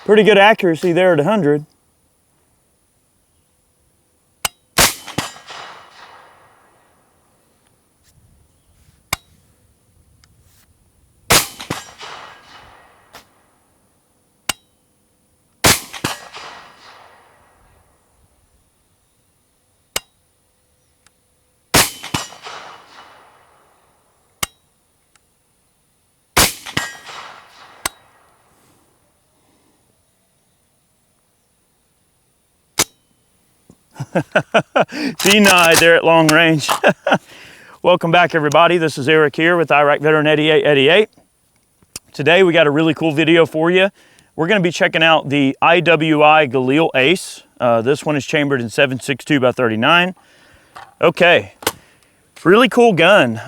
Pretty good accuracy there at 100. Denied there at long range. Welcome back, everybody. This is Eric here with Iraq Veteran 8888. Today we got a really cool video for you. We're going to be checking out the IWI Galil Ace. This one is chambered in 7.62x39mm. Okay, really cool gun.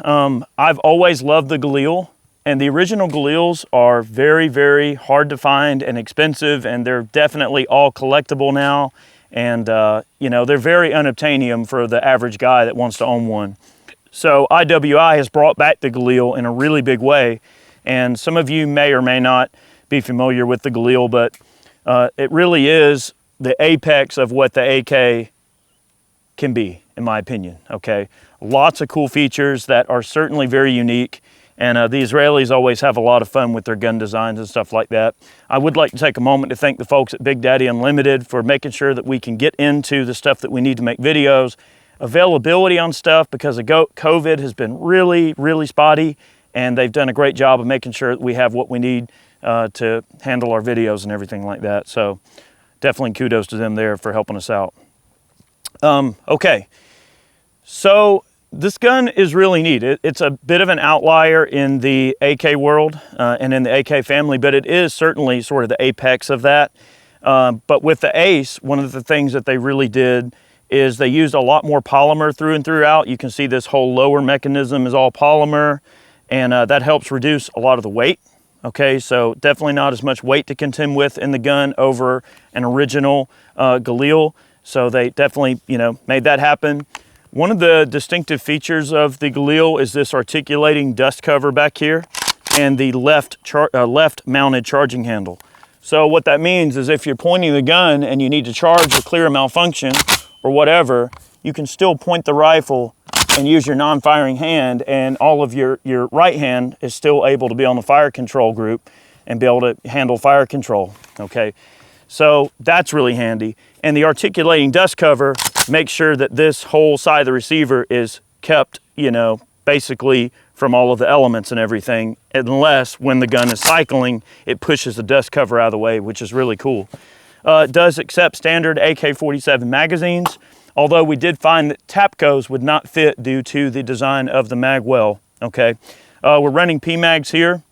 I've always loved the Galil, and the original Galils are very, very hard to find and expensive, and they're definitely all collectible now. And you know, they're very unobtainium for the average guy that wants to own one. So IWI has brought back the Galil in a really big way, and some of you may or may not be familiar with the Galil, but it really is the apex of what the AK can be, in my opinion. Okay, lots of cool features that are certainly very unique. And the Israelis always have a lot of fun with their gun designs and stuff like that. I would like to take a moment to thank the folks at Big Daddy Unlimited for making sure that we can get into the stuff that we need to make videos. Availability on stuff because of COVID has been really, really spotty, and they've done a great job of making sure that we have what we need to handle our videos and everything like that. So definitely kudos to them there for helping us out. Okay, so this gun is really neat. It's a bit of an outlier in the AK world and in the AK family, but it is certainly sort of the apex of that. But with the Ace, one of the things that they really did is they used a lot more polymer through and throughout. You can see this whole lower mechanism is all polymer, and that helps reduce a lot of the weight. Okay, so definitely not as much weight to contend with in the gun over an original Galil. So they definitely, you know, made that happen. One of the distinctive features of the Galil is this articulating dust cover back here and the left mounted charging handle. So what that means is if you're pointing the gun and you need to charge or clear a malfunction or whatever, you can still point the rifle and use your non-firing hand, and all of your right hand is still able to be on the fire control group and be able to handle fire control, okay? So that's really handy. And the articulating dust cover makes sure that this whole side of the receiver is kept, you know, basically from all of the elements and everything, unless when the gun is cycling, it pushes the dust cover out of the way, which is really cool. It does accept standard AK-47 magazines, although we did find that Tapcos would not fit due to the design of the mag well, okay? We're running PMags here.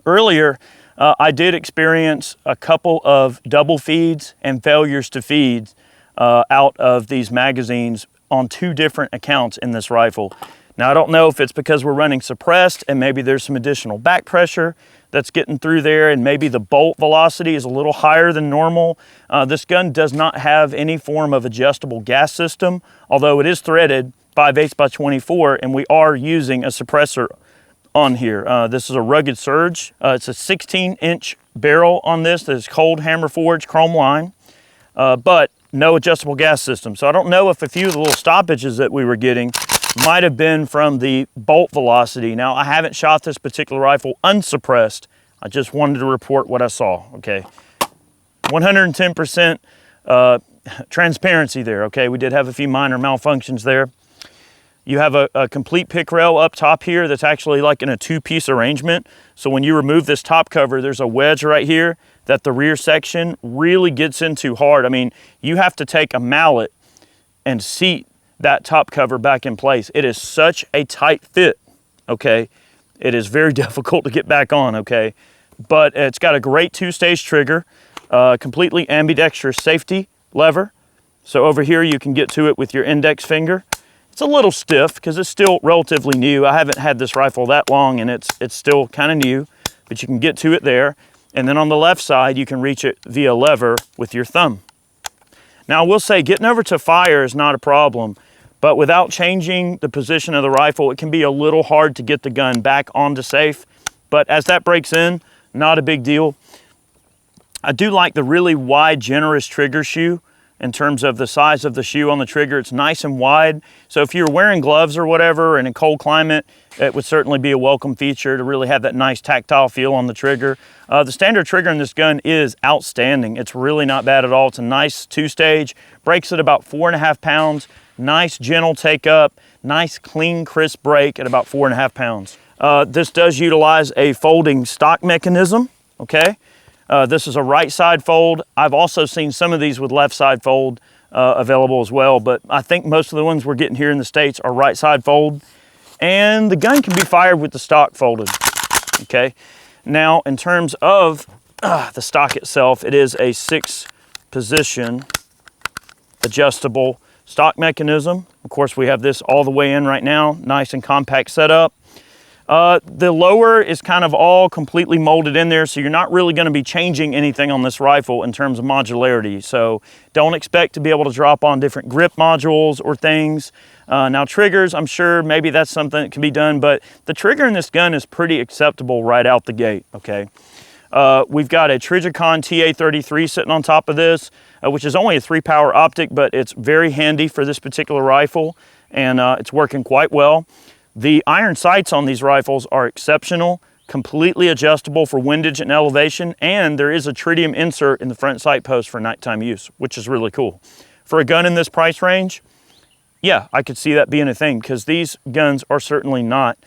Earlier, I did experience a couple of double feeds and failures to feed out of these magazines on 2 different accounts in this rifle. Now, I don't know if it's because we're running suppressed and maybe there's some additional back pressure that's getting through there, and maybe the bolt velocity is a little higher than normal. This gun does not have any form of adjustable gas system, although it is threaded 5/8x24, and we are using a suppressor on here. This is a Rugged Surge. It's a 16-inch barrel on this that is cold hammer forged chrome line, but no adjustable gas system. So I don't know if a few of the little stoppages that we were getting might have been from the bolt velocity. Now, I haven't shot this particular rifle unsuppressed. I just wanted to report what I saw, okay? 110% transparency there, okay? We did have a few minor malfunctions there. You have a complete pick rail up top here that's actually like in a 2-piece arrangement. So when you remove this top cover, there's a wedge right here that the rear section really gets into hard. I mean, you have to take a mallet and seat that top cover back in place. It is such a tight fit, okay? It is very difficult to get back on, okay? But it's got a great 2-stage trigger, completely ambidextrous safety lever. So over here you can get to it with your index finger. It's a little stiff because it's still relatively new. I haven't had this rifle that long, and it's still kind of new, but you can get to it there. And then on the left side, you can reach it via lever with your thumb. Now, I will say getting over to fire is not a problem, but without changing the position of the rifle, it can be a little hard to get the gun back onto safe. But as that breaks in, not a big deal. I do like the really wide, generous trigger shoe in terms of the size of the shoe on the trigger. It's nice and wide. So if you're wearing gloves or whatever in a cold climate, it would certainly be a welcome feature to really have that nice tactile feel on the trigger. The standard trigger in this gun is outstanding. It's really not bad at all. It's a nice 2-stage, brakes at about 4.5 pounds, nice gentle take up, nice clean crisp brake at about 4.5 pounds. This does utilize a folding stock mechanism, okay? This is a right side fold. I've also seen some of these with left side fold available as well, but I think most of the ones we're getting here in the States are right side fold. And the gun can be fired with the stock folded, okay? Now, in terms of the stock itself, it is a 6-position adjustable stock mechanism. Of course, we have this all the way in right now, nice and compact setup. The lower is kind of all completely molded in there, so you're not really going to be changing anything on this rifle in terms of modularity. So don't expect to be able to drop on different grip modules or things. Now triggers, I'm sure maybe that's something that can be done, but the trigger in this gun is pretty acceptable right out the gate, okay? We've got a Trijicon TA33 sitting on top of this, which is only a 3-power optic, but it's very handy for this particular rifle, and it's working quite well. The iron sights on these rifles are exceptional, completely adjustable for windage and elevation, and there is a tritium insert in the front sight post for nighttime use, which is really cool. For a gun in this price range, yeah, I could see that being a thing, because these guns are certainly not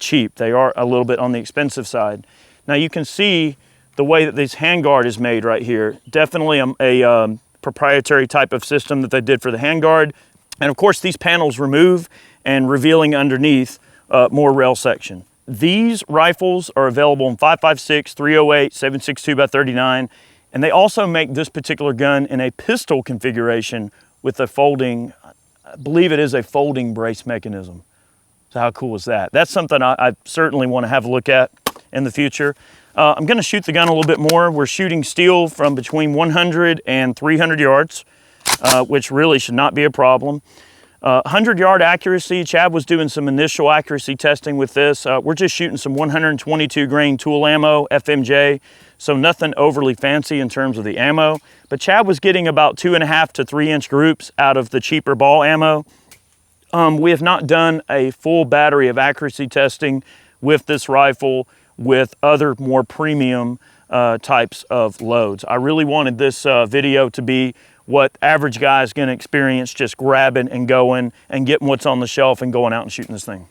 cheap. They are a little bit on the expensive side. Now you can see the way that this handguard is made right here. Definitely a proprietary type of system that they did for the handguard. And of course these panels remove and revealing underneath more rail section. These rifles are available in 5.56, 308, 7.62x39, and they also make this particular gun in a pistol configuration with a folding, I believe it is a folding brace mechanism. So how cool is that? That's something I certainly want to have a look at in the future. I'm going to shoot the gun a little bit more. We're shooting steel from between 100 and 300 yards, which really should not be a problem. 100-yard accuracy, Chad was doing some initial accuracy testing with this. We're just shooting some 122 grain tool ammo, FMJ, so nothing overly fancy in terms of the ammo. But Chad was getting about 2.5 to 3 inch groups out of the cheaper ball ammo. We have not done a full battery of accuracy testing with this rifle with other more premium types of loads. I really wanted this video to be what average guy is going to experience just grabbing and going and getting what's on the shelf and going out and shooting this thing.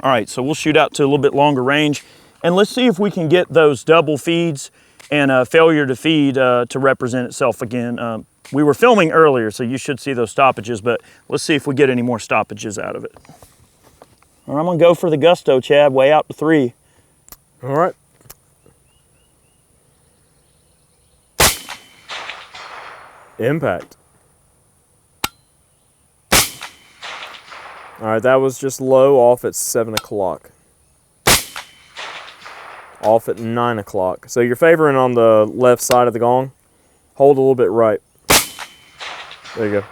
All right, so we'll shoot out to a little bit longer range, and let's see if we can get those double feeds and failure to feed to represent itself again. We were filming earlier, so you should see those stoppages, but let's see if we get any more stoppages out of it. All right, I'm gonna go for the gusto, Chad, way out to 3. All right. Impact. All right, that was just low, off at 7 o'clock. Off at 9 o'clock. So you're favoring on the left side of the gong. Hold a little bit right. There you go.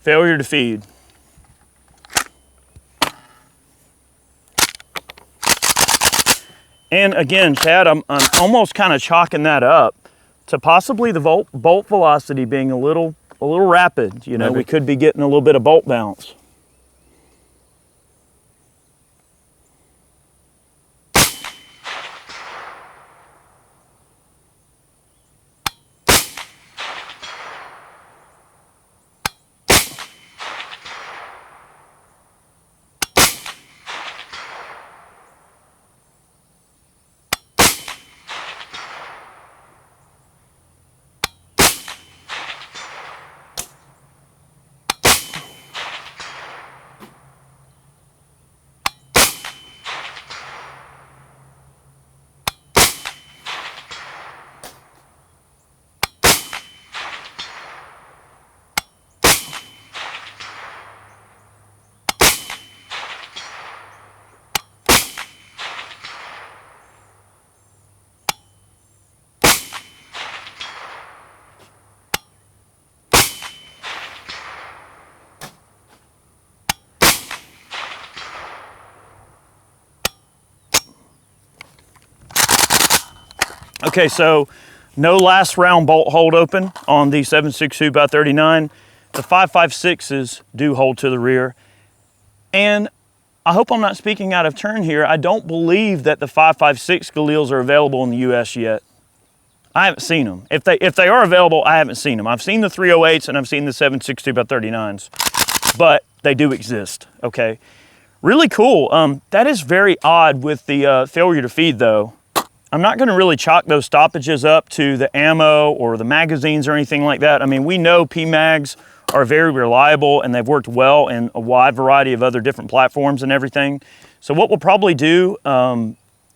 Failure to feed. And again, Chad, I'm almost kind of chalking that up to possibly the bolt velocity being a little rapid. You know, maybe. We could be getting a little bit of bolt bounce. Okay, so no last round bolt hold open on the 7.62x39. The 5.56s do hold to the rear. And I hope I'm not speaking out of turn here. I don't believe that the 5.56 Galils are available in the US yet. I haven't seen them. If they are available, I haven't seen them. I've seen the 308s and I've seen the 7.62x39s, but they do exist, okay? Really cool. That is very odd with the failure to feed though. I'm not gonna really chalk those stoppages up to the ammo or the magazines or anything like that. I mean, we know PMags are very reliable and they've worked well in a wide variety of other different platforms and everything. So what we'll probably do,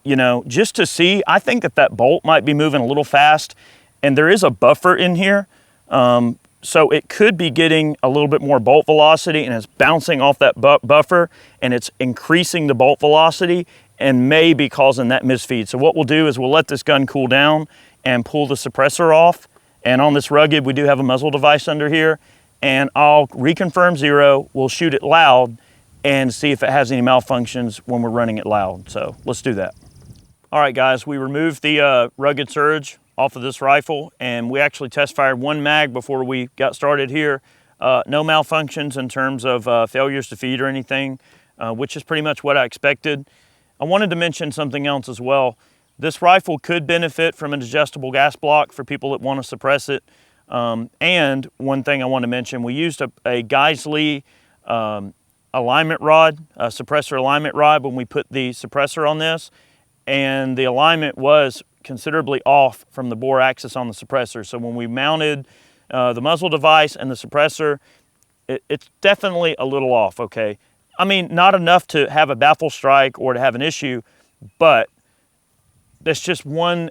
you know, just to see, I think that bolt might be moving a little fast, and there is a buffer in here. So it could be getting a little bit more bolt velocity and it's bouncing off that buffer and it's increasing the bolt velocity and may be causing that misfeed. So what we'll do is we'll let this gun cool down and pull the suppressor off. And on this rugged, we do have a muzzle device under here, and I'll reconfirm 0. We'll shoot it loud and see if it has any malfunctions when we're running it loud. So let's do that. All right, guys, we removed the rugged surge off of this rifle, and we actually test fired 1 mag before we got started here. No malfunctions in terms of failures to feed or anything, which is pretty much what I expected. I wanted to mention something else as well. This rifle could benefit from an adjustable gas block for people that want to suppress it. And one thing I want to mention, we used a Geisley alignment rod, a suppressor alignment rod when we put the suppressor on this, and the alignment was considerably off from the bore axis on the suppressor. So when we mounted the muzzle device and the suppressor, it's definitely a little off, okay? I mean, not enough to have a baffle strike or to have an issue, but that's just one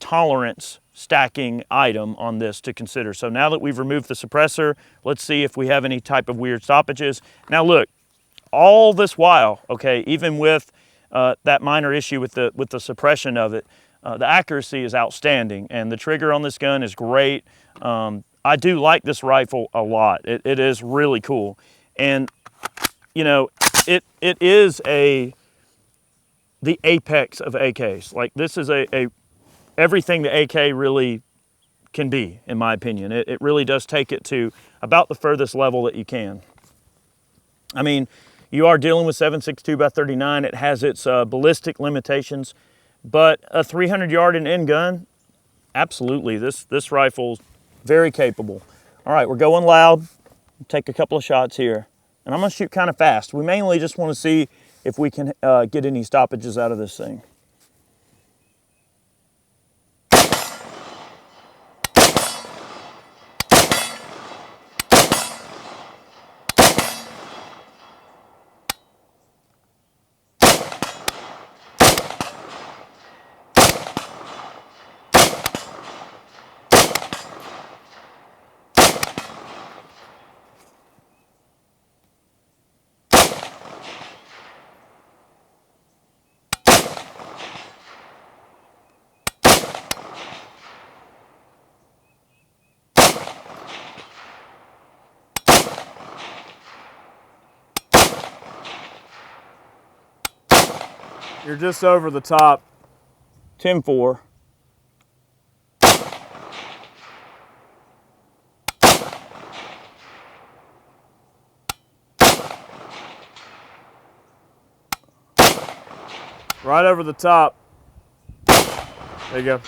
tolerance stacking item on this to consider. So now that we've removed the suppressor, let's see if we have any type of weird stoppages. Now look, all this while, okay, even with that minor issue with the suppression of it, the accuracy is outstanding and the trigger on this gun is great. I do like this rifle a lot. It is really cool. And you know, it is the apex of AKs. Like, this is everything the AK really can be, in my opinion. It really does take it to about the furthest level that you can. I mean, you are dealing with 7.62x39. It has its ballistic limitations, but a 300-yard and in gun, absolutely. This rifle's very capable. All right, we're going loud. Take a couple of shots here. And I'm gonna shoot kind of fast. We mainly just wanna see if we can get any stoppages out of this thing. You're just over the top. 10-4. Right over the top. There you go.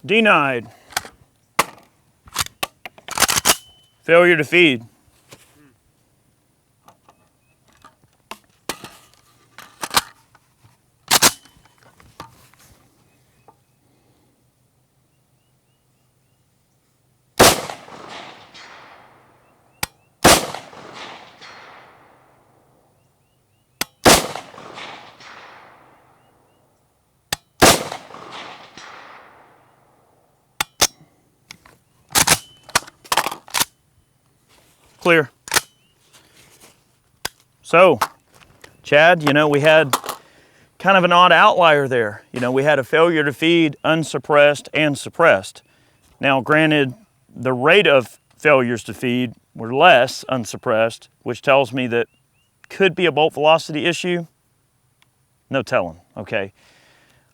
Denied. Failure to feed. Clear. So, Chad, you know, we had kind of an odd outlier there. You know, we had a failure to feed unsuppressed and suppressed. Now, granted, the rate of failures to feed were less unsuppressed, which tells me that could be a bolt velocity issue. No telling, okay.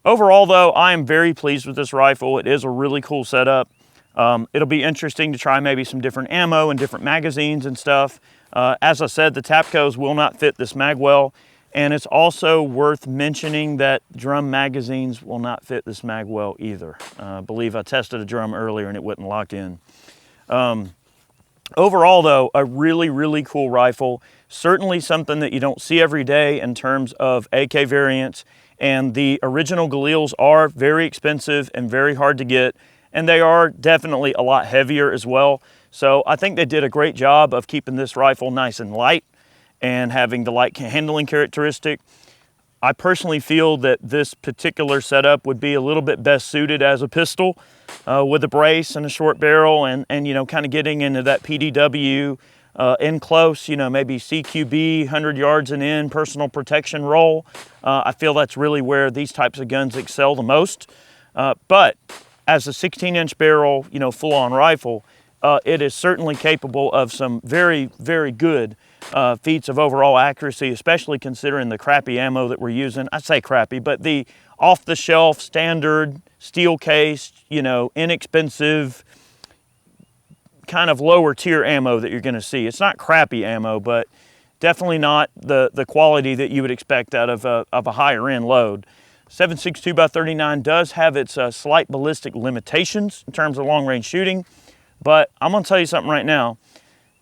Overall, though, I am very pleased with this rifle. It is a really cool setup. It'll be interesting to try maybe some different ammo and different magazines and stuff. As I said, the Tapcos will not fit this mag well, and it's also worth mentioning that drum magazines will not fit this mag well either. I believe I tested a drum earlier and it wouldn't lock in. Overall, though, a really, really cool rifle. Certainly something that you don't see every day in terms of AK variants, and the original Galils are very expensive and very hard to get. And they are definitely a lot heavier as well. So I think they did a great job of keeping this rifle nice and light and having the light handling characteristic. I personally feel that this particular setup would be a little bit best suited as a pistol with a brace and a short barrel and you know, kind of getting into that PDW in close, you know, maybe CQB, 100 yards and in, personal protection role. I feel that's really where these types of guns excel the most. But as a 16-inch barrel, you know, full-on rifle, it is certainly capable of some very, very good feats of overall accuracy, especially considering the crappy ammo that we're using. I say crappy, but the off-the-shelf, standard, steel case, you know, inexpensive, kind of lower tier ammo that you're gonna see. It's not crappy ammo, but definitely not the quality that you would expect out of a higher end load. 7.62x39 does have its slight ballistic limitations in terms of long-range shooting, but I'm gonna tell you something right now.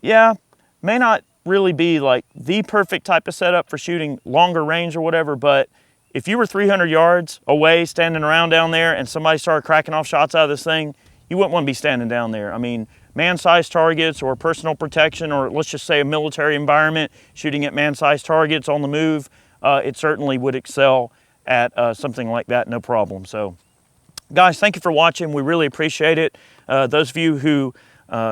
Yeah, may not really be like the perfect type of setup for shooting longer range or whatever, but if you were 300 yards away standing around down there and somebody started cracking off shots out of this thing, you wouldn't want to be standing down there. I mean, man-sized targets or personal protection, or let's just say a military environment, shooting at man-sized targets on the move, it certainly would excel at something like that, no problem. So guys, thank you for watching. We really appreciate it. Those of you who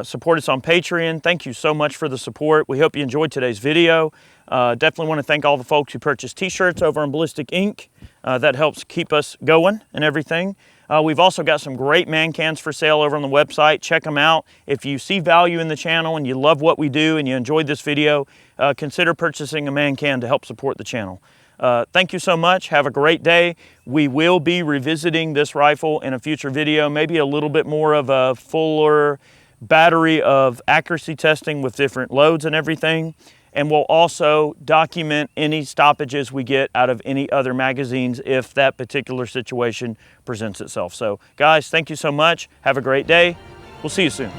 support us on Patreon, thank you so much for the support. We hope you enjoyed today's video. Definitely want to thank all the folks who purchased t-shirts over on Ballistic Ink. That helps keep us going and everything. We've also got some great man cans for sale over on the website. Check them out. If you see value in the channel and you love what we do and you enjoyed this video, consider purchasing a man can to help support the channel. Thank you so much. Have a great day. We will be revisiting this rifle in a future video, maybe a little bit more of a fuller battery of accuracy testing with different loads and everything. And we'll also document any stoppages we get out of any other magazines if that particular situation presents itself. So guys, thank you so much. Have a great day. We'll see you soon.